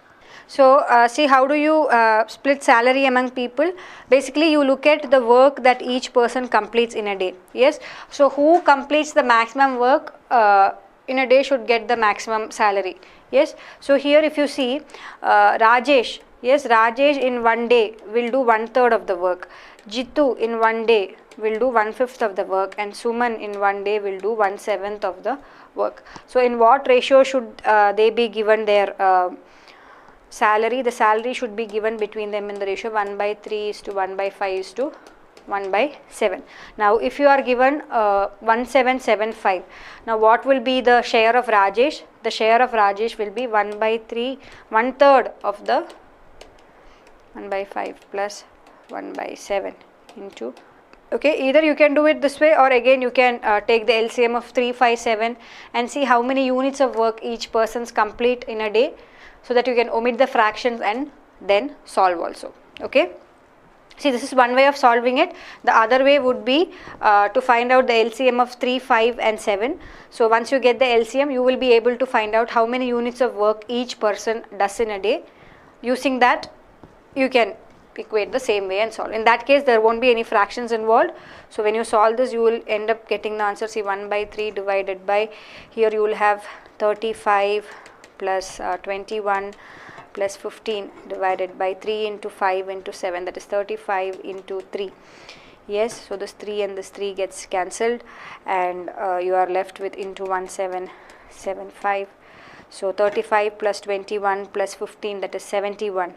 So see, how do you split salary among people? Basically you look at the work that each person completes in a day. Yes, so who completes the maximum work in a day should get the maximum salary. Yes, so here if you see Rajesh, yes, Rajesh in 1 day will do 1/3 of the work. Jitu in 1 day will do 1/5 of the work, and Suman in 1 day will do 1/7 of the work. So in what ratio should they be given their salary? The salary should be given between them in the ratio 1/3 is to 1/5 is to 1/7. Now if you are given 1775, now what will be the share of Rajesh? The share of Rajesh will be 1/3, 1/3 of the 1/5 plus 1/7 into Okay, either you can do it this way, or again you can take the LCM of 3, 5, 7 and see how many units of work each person's complete in a day, so that you can omit the fractions and then solve also. Okay. See, this is one way of solving it. The other way would be to find out the LCM of 3, 5 and 7. So once you get the LCM, you will be able to find out how many units of work each person does in a day. Using that, you can equate the same way and solve. In that case, there won't be any fractions involved. So when you solve this, you will end up getting the answer. See, 1 by 3 divided by, here you will have 35 plus 21 plus 15 divided by 3 into 5 into 7, that is 35 into 3. Yes, so this 3 and this 3 gets cancelled, and you are left with into 1775. So 35 plus 21 plus 15, that is 71.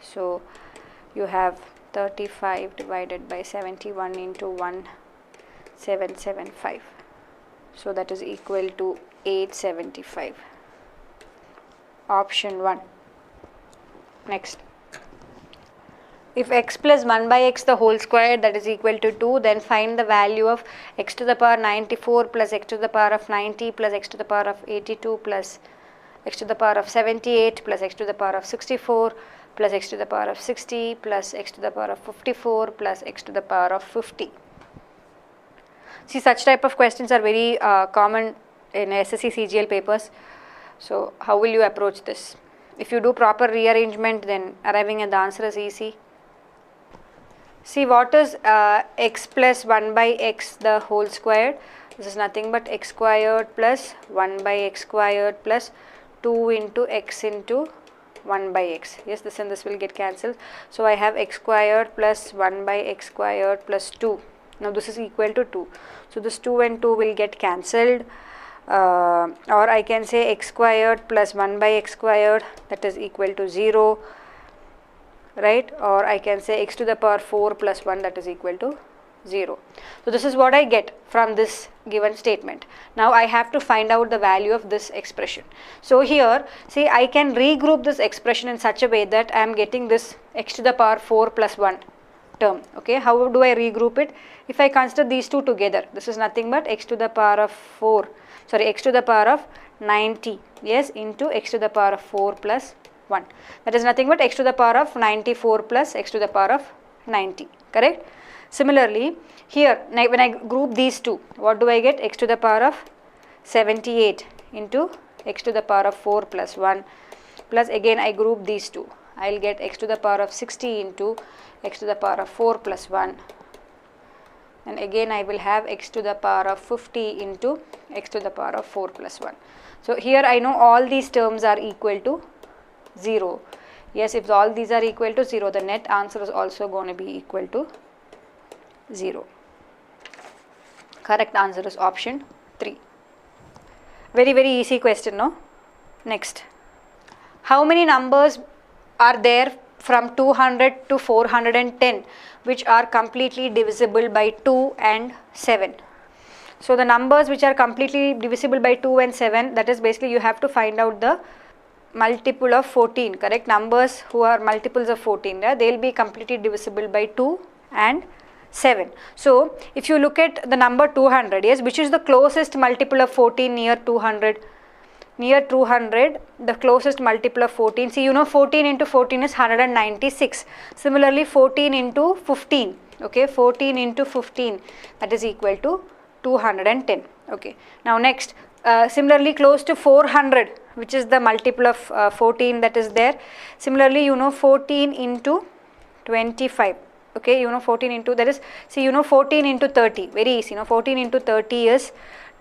So you have 35 divided by 71 into 1775. So that is equal to 875. Option 1. Next. If x plus 1 by x the whole square, that is equal to 2, then find the value of x to the power 94 plus x to the power of 90 plus x to the power of 82 plus x to the power of 78 plus x to the power of 64 plus x to the power of 60 plus x to the power of 54 plus x to the power of 50. See, such type of questions are very common in SSC CGL papers. So how will you approach this? If you do proper rearrangement, then arriving at the answer is easy. See, what is x plus 1 by x the whole squared? This is nothing but x squared plus 1 by x squared plus 2 into x into 1 by x. Yes, this and this will get cancelled. So I have x squared plus 1 by x squared plus 2. Now this is equal to 2. So this 2 and 2 will get cancelled. Or I can say x squared plus 1 by x squared, that is equal to 0, right? Or I can say x to the power 4 plus 1, that is equal to 0. So this is what I get from this given statement. Now I have to find out the value of this expression. So here, see, I can regroup this expression in such a way that I am getting this x to the power 4 plus 1 term. Okay, how do I regroup it? If I consider these two together, this is nothing but x to the power of x to the power of 90, yes, into x to the power of 4 plus 1. That is nothing but x to the power of 94 plus x to the power of 90, correct? Similarly, here, when I group these two, what do I get? X to the power of 78 into x to the power of 4 plus 1, plus again I group these two. I will get x to the power of 60 into x to the power of 4 plus 1. And again I will have x to the power of 50 into x to the power of 4 plus 1. So here I know all these terms are equal to 0. Yes, if all these are equal to 0, the net answer is also going to be equal to 0. Correct answer is option 3. Very, very easy question, no? Next. How many numbers are there from 200 to 410 which are completely divisible by 2 and 7? So the numbers which are completely divisible by 2 and 7, that is basically you have to find out the multiple of 14, correct? Numbers who are multiples of 14, yeah? They will be completely divisible by 2 and 7. So if you look at the number 200, yes, which is the closest multiple of 14 near 200? Near 200, the closest multiple of 14, see, you know 14 into 14 is 196. Similarly 14 into 15, okay, 14 into 15, that is equal to 210. Okay, now next, similarly close to 400, which is the multiple of 14 that is there. Similarly, you know 14 into 25, okay, you know 14 into, that is, see, you know 14 into 30, very easy, you know 14 into 30 is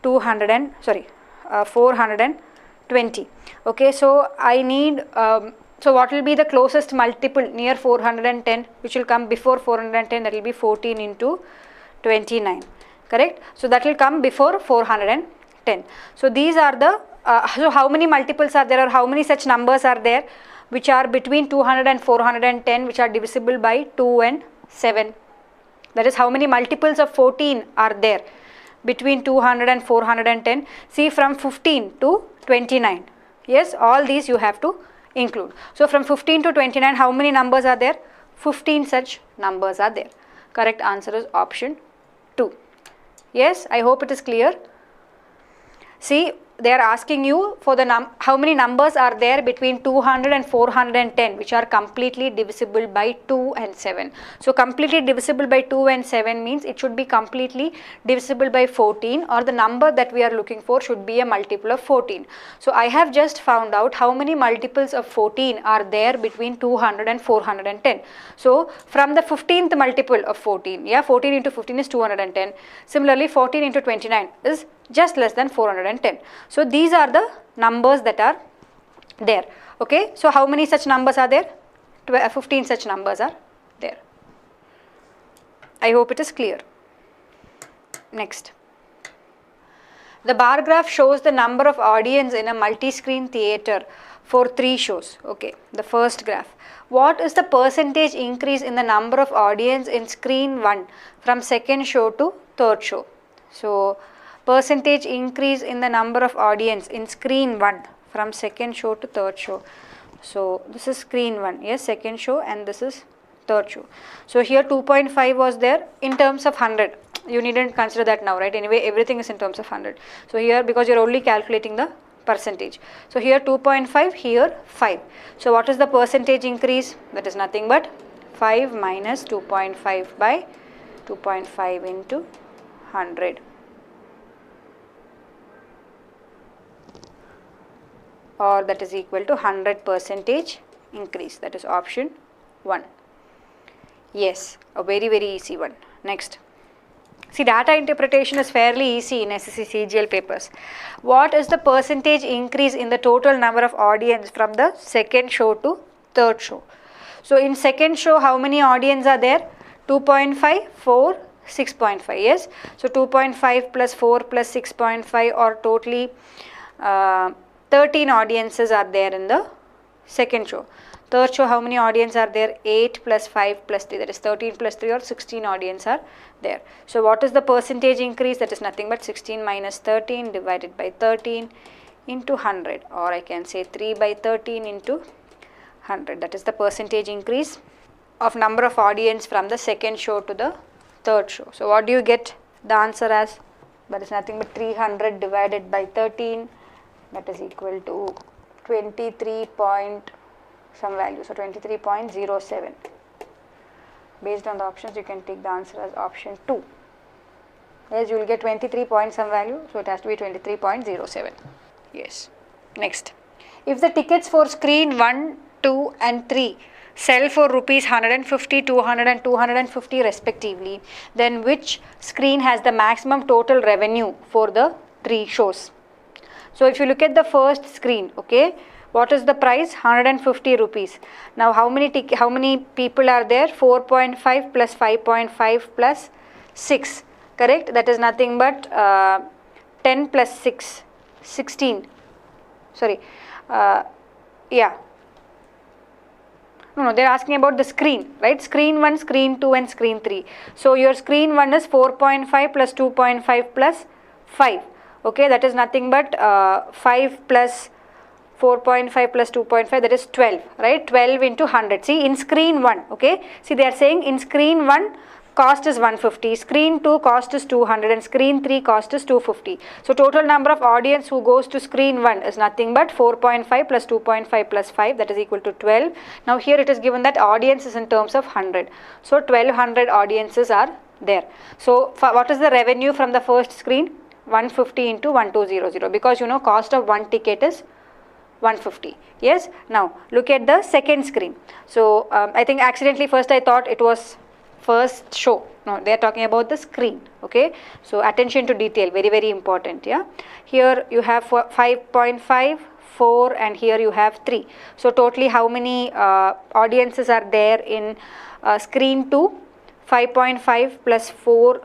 420. Okay, so I need, so what will be the closest multiple near 410, which will come before 410, that will be 14 into 29, correct? So that will come before 410. So these are the, so how many multiples are there, or how many such numbers are there which are between 200 and 410 which are divisible by 2 and 7? That is, how many multiples of 14 are there between 200 and 410? See, from 15 to 29, yes, all these you have to include. So from 15 to 29, how many numbers are there? 15 such numbers are there. Correct answer is option 2. Yes, I hope it is clear. See, they are asking you for the how many numbers are there between 200 and 410 which are completely divisible by 2 and 7. So completely divisible by 2 and 7 means it should be completely divisible by 14, or the number that we are looking for should be a multiple of 14. So I have just found out how many multiples of 14 are there between 200 and 410. So from the 15th multiple of 14, yeah, 14 into 15 is 210. Similarly 14 into 29 is just less than 410. So these are the numbers that are there. Okay, so how many such numbers are there? 15 such numbers are there. I hope it is clear. Next, the bar graph shows the number of audience in a multi-screen theatre for 3 shows. Okay, the first graph. What is the percentage increase in the number of audience in screen 1 from second show to third show? So percentage increase in the number of audience in screen 1 from second show to third show. So this is screen 1, yes, second show, and this is third show. So here 2.5 was there in terms of 100. You needn't consider that now, right? Anyway, everything is in terms of 100. So here, because you're only calculating the percentage. So here 2.5, here 5. So what is the percentage increase? That is nothing but 5 minus 2.5 by 2.5 into 100. Or that is equal to 100% increase. That is option 1. Yes, a very easy one. Next, see, data interpretation is fairly easy in SSC CGL papers. What is the percentage increase in the total number of audience from the second show to third show? So in second show, how many audience are there? 2.5, 4, 6.5. Yes, so 2.5 plus 4 plus 6.5, or totally 13 audiences are there in the second show. Third show, how many audience are there? 8 plus 5 plus 3, that is 13 plus 3, or 16 audience are there. So what is the percentage increase? That is nothing but 16 minus 13 divided by 13 into 100, or I can say 3 by 13 into 100. That is the percentage increase of number of audience from the second show to the third show. So what do you get the answer as? That is nothing but 300 divided by 13. That is equal to 23 point some value, so 23.07. Based on the options, you can take the answer as option 2. Yes, you will get 23 point some value, so it has to be 23.07. Yes. Next, if the tickets for screen 1, 2 and 3 sell for rupees 150, 200 and 250 respectively, then which screen has the maximum total revenue for the 3 shows? So if you look at the first screen, okay, what is the price? 150 rupees. Now how many people are there? 4.5 plus 5.5 plus 6, correct? That is nothing but 10 plus 6, 16. Sorry, yeah. No, they are asking about the screen, right? Screen 1, screen 2 and screen 3. So your screen 1 is 4.5 plus 2.5 plus 5. Okay, that is nothing but 5 plus 4.5 plus 2.5, that is 12, right? 12 into 100. See, in screen 1, okay, see, they are saying in screen 1 cost is 150, screen 2 cost is 200 and screen 3 cost is 250. So total number of audience who goes to screen 1 is nothing but 4.5 plus 2.5 plus 5, that is equal to 12. Now here it is given that audience is in terms of 100. So 1200 audiences are there. So what is the revenue from the first screen? 150 into 1200, because you know cost of one ticket is 150. Yes. Now look at the second screen. So I think accidentally first I thought it was first show. No, they are talking about the screen. Okay. So attention to detail, very important. Yeah. Here you have 5.5, 4 and here you have 3. So totally how many audiences are there in screen 2? 5.5 plus 4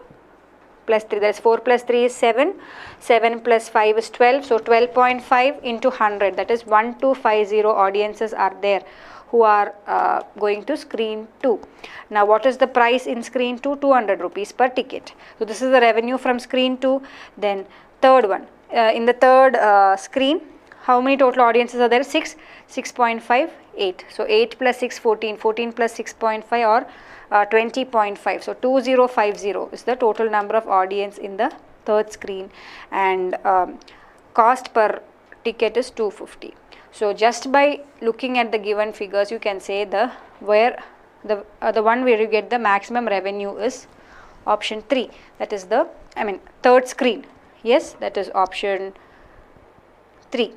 plus 3, that is 4 plus 3 is 7, 7 plus 5 is 12, so 12.5 into 100, that is 1250 audiences are there who are going to screen 2. Now what is the price in screen 2? 200 rupees per ticket. So this is the revenue from screen 2. Then third one, in the third screen, how many total audiences are there? 6, 6.5, 8. So 8 plus 6, 14, 14 plus 6.5 or 20.5. So 2050 is the total number of audience in the third screen, and cost per ticket is 250. So just by looking at the given figures, you can say the one where you get the maximum revenue is option 3. That is the third screen. Yes, that is option 3.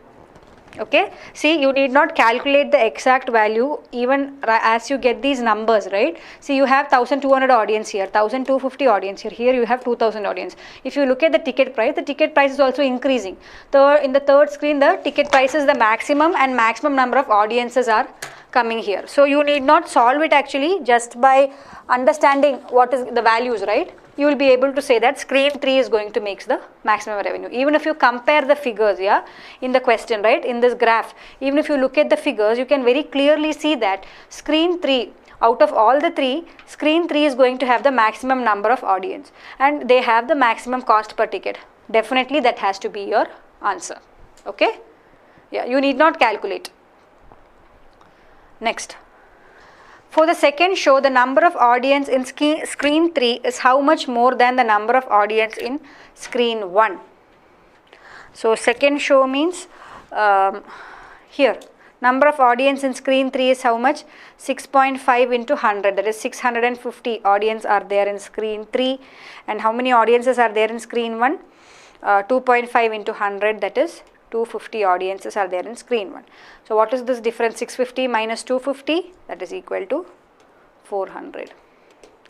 Okay, see, you need not calculate the exact value even as you get these numbers, right? See, you have 1200 audience here, 1250 audience here, here you have 2000 audience. If you look at the ticket price is also increasing. In the third screen, the ticket price is the maximum, and maximum number of audiences are coming here. So you need not solve it actually, just by understanding what is the values, right? You will be able to say that screen 3 is going to make the maximum revenue. Even if you compare the figures, yeah, in the question, right, in this graph, even if you look at the figures, you can very clearly see that screen 3, out of all the 3, screen 3 is going to have the maximum number of audience, and they have the maximum cost per ticket. Definitely that has to be your answer. Okay, yeah, you need not calculate. Next. For the second show, the number of audience in screen 3 is how much more than the number of audience in screen 1. So second show means here number of audience in screen 3 is how much? 6.5 into 100, that is 650 audience are there in screen 3. And how many audiences are there in screen 1? 2.5 into 100, that is 250 audiences are there in screen 1. So what is this difference? 650 minus 250, that is equal to 400.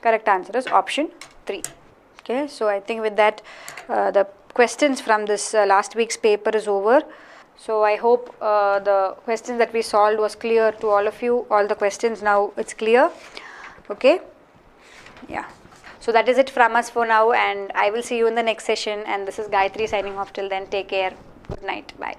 Correct answer is option 3. Okay, so I think with that the questions from this last week's paper is over. So I hope the questions that we solved was clear to all of you. All the questions now it's clear. Okay, yeah. So that is it from us for now, and I will see you in the next session, and this is Gayatri signing off. Till then, take care. Good night. Bye.